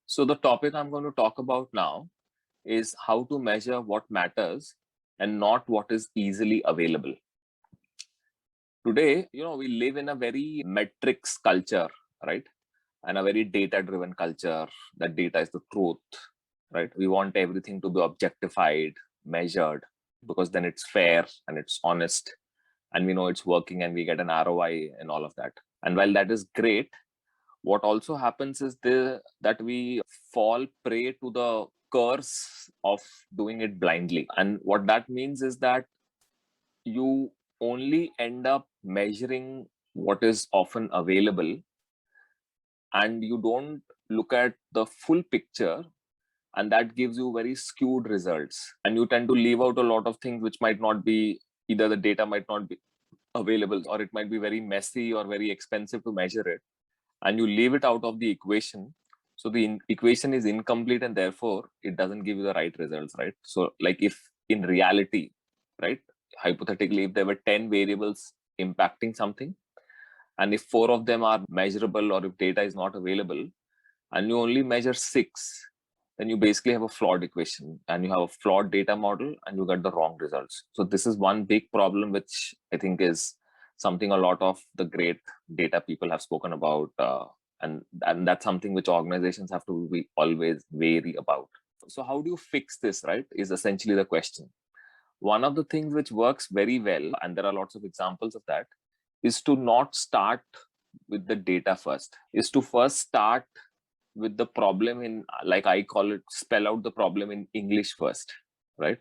So the topic I'm going to talk about now is how to measure what matters and not what is easily available. Today, we live in a very metrics culture, right? And a very data driven culture that data is the truth, right? We want everything to be objectified, measured, because then it's fair and it's honest and we know it's working and we get an ROI and all of that. And while that is great, what also happens is that we fall prey to the curse of doing it blindly. And what that means is that you only end up measuring what is often available, and you don't look at the full picture, and that gives you very skewed results, and you tend to leave out a lot of things which might not be, either the data might not be available, or it might be very messy or very expensive to measure it, and you leave it out of the equation. So the equation is incomplete, and therefore it doesn't give you the right results, right? So like, if in reality, right, hypothetically, if there were 10 variables impacting something, and if 4 of them are measurable, or if data is not available and you only measure 6, then you basically have a flawed equation and you have a flawed data model and you get the wrong results. So this is one big problem, which I think is something a lot of the great data people have spoken about, and that's something which organizations have to be always wary about. So how do you fix this, right, is essentially the question. One of the things which works very well, and there are lots of examples of that, is to not start with the data first, is to first start with the problem in, like I call it, spell out the problem in English first, right?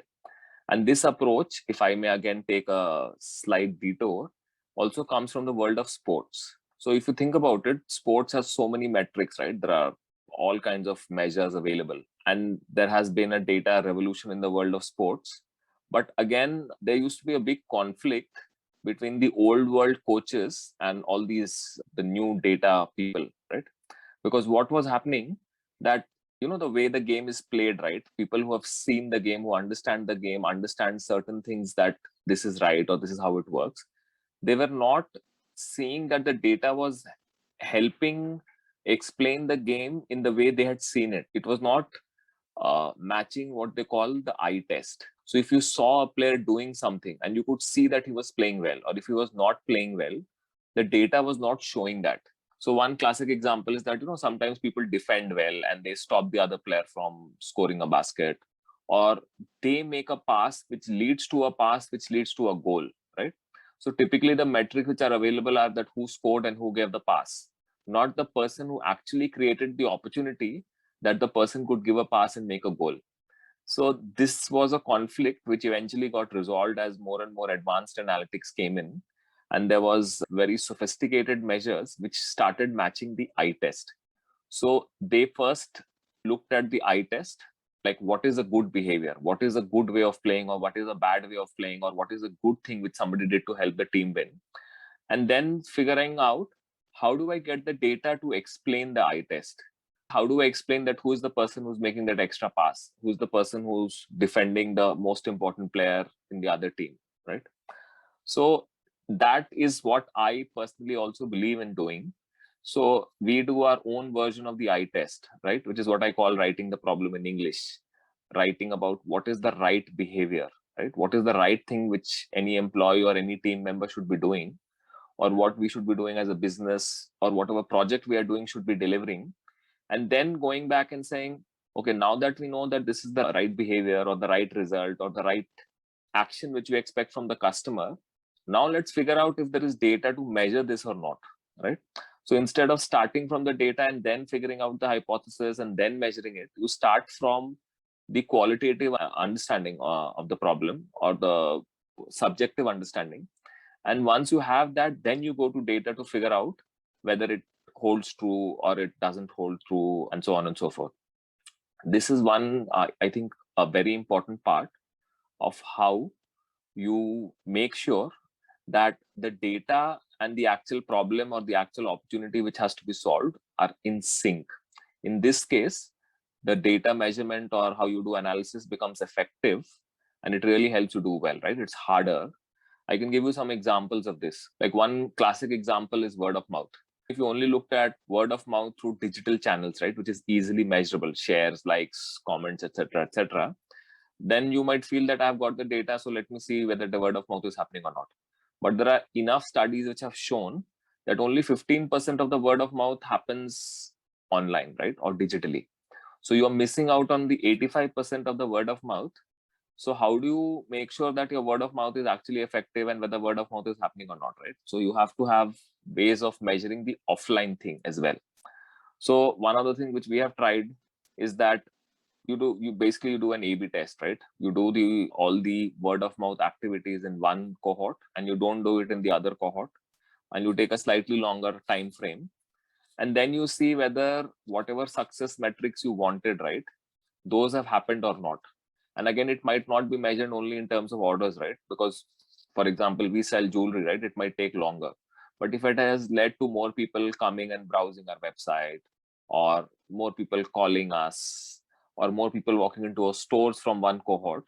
And this approach, if I may again take a slight detour, also comes from the world of sports. So if you think about it, sports has so many metrics, right? There are all kinds of measures available, and there has been a data revolution in the world of sports. But again, there used to be a big conflict between the old world coaches and all these the new data people, right? Because what was happening, that the way the game is played, right, people who have seen the game, who understand the game, understand certain things, that this is right or this is how it works, they were not seeing that the data was helping explain the game in the way they had seen it. It was not matching what they call the eye test. So if you saw a player doing something and you could see that he was playing well, or if he was not playing well, the data was not showing that. So one classic example is that sometimes people defend well and they stop the other player from scoring a basket, or they make a pass which leads to a pass which leads to a goal, right? So typically the metrics which are available are that who scored and who gave the pass, not the person who actually created the opportunity that the person could give a pass and make a goal. So this was a conflict which eventually got resolved as more and more advanced analytics came in, and there was very sophisticated measures which started matching the eye test. So they first looked at the eye test, like what is a good behavior, what is a good way of playing, or what is a bad way of playing, or what is a good thing which somebody did to help the team win, and then figuring out, how do I get the data to explain the eye test? How do I explain that who is the person who's making that extra pass? Who's the person who's defending the most important player in the other team, right? So that is what I personally also believe in doing. So we do our own version of the eye test, right? Which is what I call writing the problem in English, writing about what is the right behavior, right? What is the right thing which any employee or any team member should be doing, or what we should be doing as a business, or whatever project we are doing should be delivering, and then going back and saying, okay, now that we know that this is the right behavior or the right result or the right action which we expect from the customer, now let's figure out if there is data to measure this or not, right? So instead of starting from the data and then figuring out the hypothesis and then measuring it, you start from the qualitative understanding of the problem, or the subjective understanding, and once you have that, then you go to data to figure out whether it holds true or it doesn't hold true, and so on and so forth. This is one, I think, a very important part of how you make sure that the data and the actual problem or the actual opportunity which has to be solved are in sync. In this case, the data measurement or how you do analysis becomes effective, and it really helps you do well, right? It's harder. I can give you some examples of this. Like one classic example is word of mouth. If you only looked at word of mouth through digital channels, right, which is easily measurable, shares, likes, comments, etc., then you might feel that I've got the data, so let me see whether the word of mouth is happening or not. But there are enough studies which have shown that only 15% of the word of mouth happens online, right, or digitally. So you're missing out on the 85% of the word of mouth. So how do you make sure that your word of mouth is actually effective and whether word of mouth is happening or not, right? So you have to have ways of measuring the offline thing as well. So one other thing which we have tried is that you basically do an A/B test, right? You do the all the word of mouth activities in one cohort and you don't do it in the other cohort, and you take a slightly longer time frame, and then you see whether whatever success metrics you wanted, right, those have happened or not. And again, it might not be measured only in terms of orders, right? Because, for example, we sell jewelry, right? It might take longer. But if it has led to more people coming and browsing our website, or more people calling us, or more people walking into our stores from one cohort,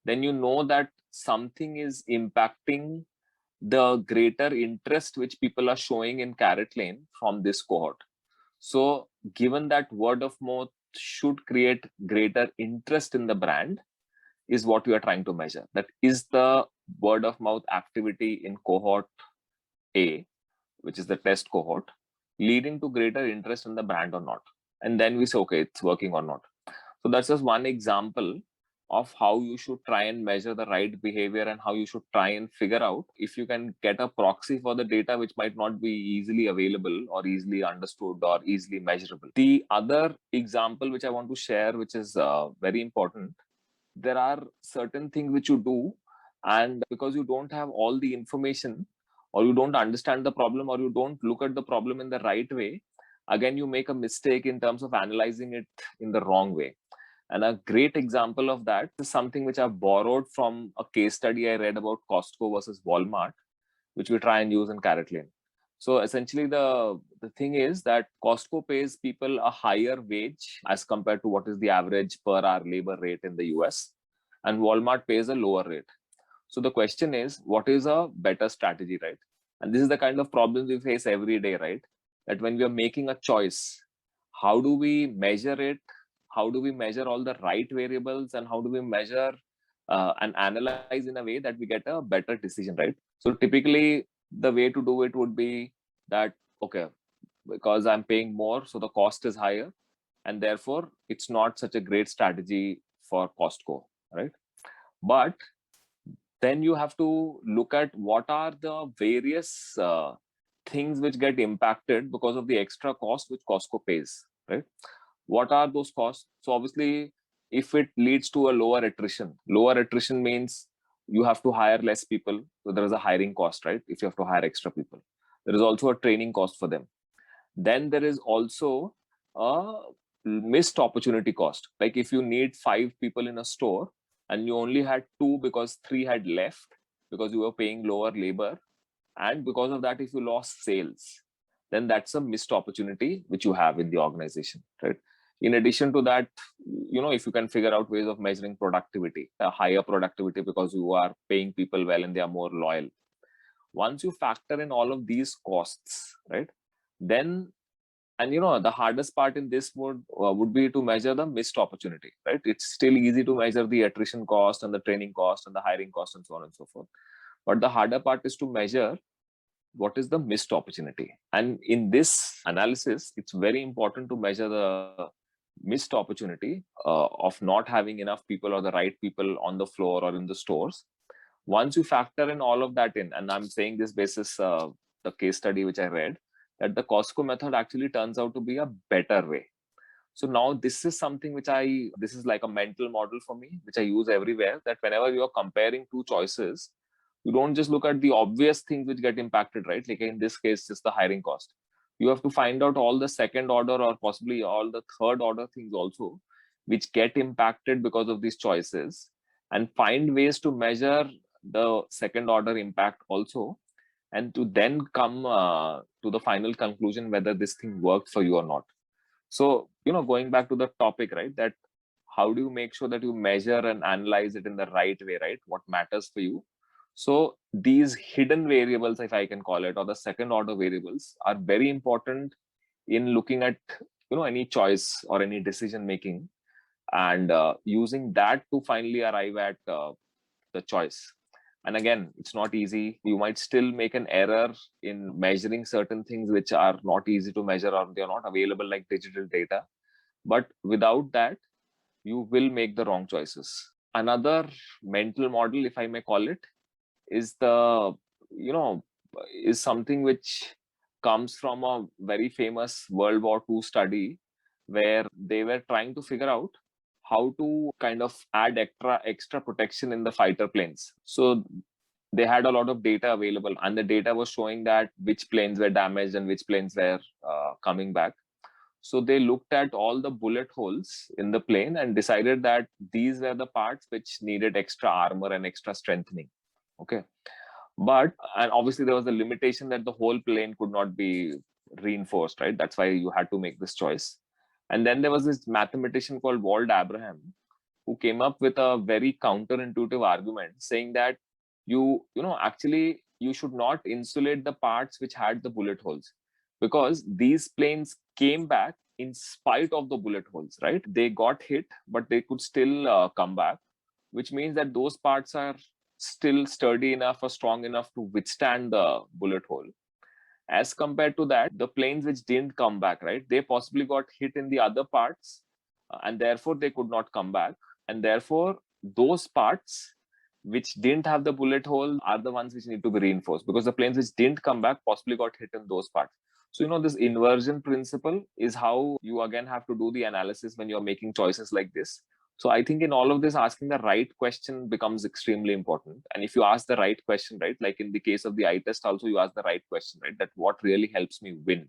then you know that something is impacting the greater interest which people are showing in Carrot Lane from this cohort. So, given that word of mouth should create greater interest in the brand, is what we are trying to measure. That is the word of mouth activity in cohort A, which is the test cohort, leading to greater interest in the brand or not. And then we say, okay, it's working or not. So that's just one example of how you should try and measure the right behavior and how you should try and figure out if you can get a proxy for the data which might not be easily available or easily understood or easily measurable. The other example which I want to share, which is very important, there are certain things which you do, and because you don't have all the information, or you don't understand the problem, or you don't look at the problem in the right way, again you make a mistake in terms of analyzing it in the wrong way. And a great example of that is something which I've borrowed from a case study I read about Costco versus Walmart, which we try and use in Carrot Lane. So essentially, the thing is that Costco pays people a higher wage as compared to what is the average per hour labor rate in the US, and Walmart pays a lower rate. So the question is, what is a better strategy, right? And this is the kind of problems we face every day, right? That when we are making a choice, how do we measure it? How do we measure all the right variables, and how do we measure and analyze in a way that we get a better decision, right? So typically, the way to do it would be that, okay, because I'm paying more, so the cost is higher, and therefore it's not such a great strategy for Costco, right? But then you have to look at what are the various things which get impacted because of the extra cost which Costco pays, right? What are those costs? So obviously, if it leads to a lower attrition means you have to hire less people. So there is a hiring cost, right? If you have to hire extra people, there is also a training cost for them. Then there is also a missed opportunity cost. Like if you need 5 people in a store and you only had 2 because 3 had left because you were paying lower labor, and because of that, if you lost sales, then that's a missed opportunity which you have in the organization, right? In addition to that, if you can figure out ways of measuring productivity, a higher productivity because you are paying people well and they are more loyal. Once you factor in all of these costs, right, then, and the hardest part in this would be to measure the missed opportunity, right? It's still easy to measure the attrition cost and the training cost and the hiring cost and so on and so forth, but the harder part is to measure what is the missed opportunity. And in this analysis, it's very important to measure the missed opportunity of not having enough people or the right people on the floor or in the stores. Once you factor in all of that in, and I'm saying this basis the case study which I read, that the Costco method actually turns out to be a better way. So now this is something which this is like a mental model for me, which I use everywhere, that whenever you're comparing two choices, you don't just look at the obvious things which get impacted, right? Like in this case, just the hiring cost. You have to find out all the second order or possibly all the third order things also, which get impacted because of these choices, and find ways to measure the second order impact also, and to then come to the final conclusion whether this thing worked for you or not. So, going back to the topic, right, that how do you make sure that you measure and analyze it in the right way, right? What matters for you? So these hidden variables, if I can call it, or the second order variables, are very important in looking at any choice or any decision making, and using that to finally arrive at the choice. And again, it's not easy. You might still make an error in measuring certain things which are not easy to measure, or they're not available like digital data. But without that, you will make the wrong choices. Another mental model, if I may call it, is the you know is something which comes from a very famous World War II study, where they were trying to figure out how to kind of add extra protection in the fighter planes. So they had a lot of data available, and the data was showing that which planes were damaged and which planes were coming back. So they looked at all the bullet holes in the plane and decided that these were the parts which needed extra armor and extra strengthening. Okay. But, and obviously there was a limitation that the whole plane could not be reinforced, right? That's why you had to make this choice. And then there was this mathematician called Wald Abraham, who came up with a very counterintuitive argument saying that actually you should not insulate the parts which had the bullet holes, because these planes came back in spite of the bullet holes, right? They got hit, but they could still come back, which means that those parts are still sturdy enough or strong enough to withstand the bullet hole. As compared to that, the planes which didn't come back, right, they possibly got hit in the other parts, and therefore they could not come back. And therefore, those parts which didn't have the bullet hole are the ones which need to be reinforced, because the planes which didn't come back possibly got hit in those parts. So, this inversion principle is how you again have to do the analysis when you're making choices like this. So I think in all of this, asking the right question becomes extremely important. And if you ask the right question, right, like in the case of the eye test, also you ask the right question, right, that what really helps me win?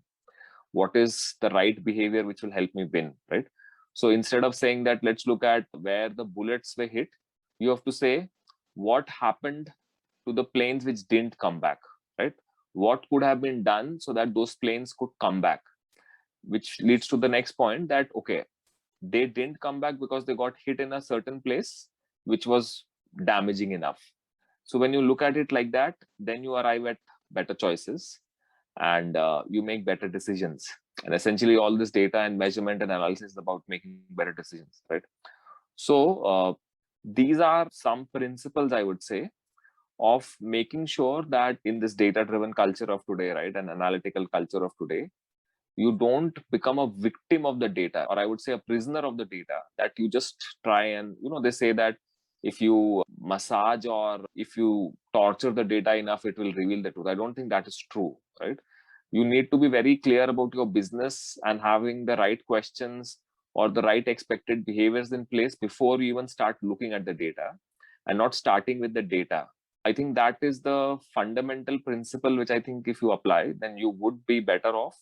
What is the right behavior which will help me win, right? So instead of saying that let's look at where the bullets were hit, you have to say what happened to the planes which didn't come back, right? What could have been done so that those planes could come back? Which leads to the next point, that okay, they didn't come back because they got hit in a certain place which was damaging enough. So when you look at it like that, then you arrive at better choices, and you make better decisions. And essentially all this data and measurement and analysis is about making better decisions, right? So these are some principles, I would say, of making sure that in this data driven culture of today, right, and analytical culture of today, you don't become a victim of the data, or I would say a prisoner of the data, that you just try and, they say that if you massage or if you torture the data enough, it will reveal the truth. I don't think that is true, right? You need to be very clear about your business and having the right questions or the right expected behaviors in place before you even start looking at the data, and not starting with the data. I think that is the fundamental principle which I think if you apply, then you would be better off,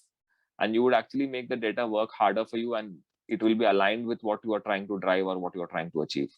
and you would actually make the data work harder for you, and it will be aligned with what you are trying to drive or what you are trying to achieve.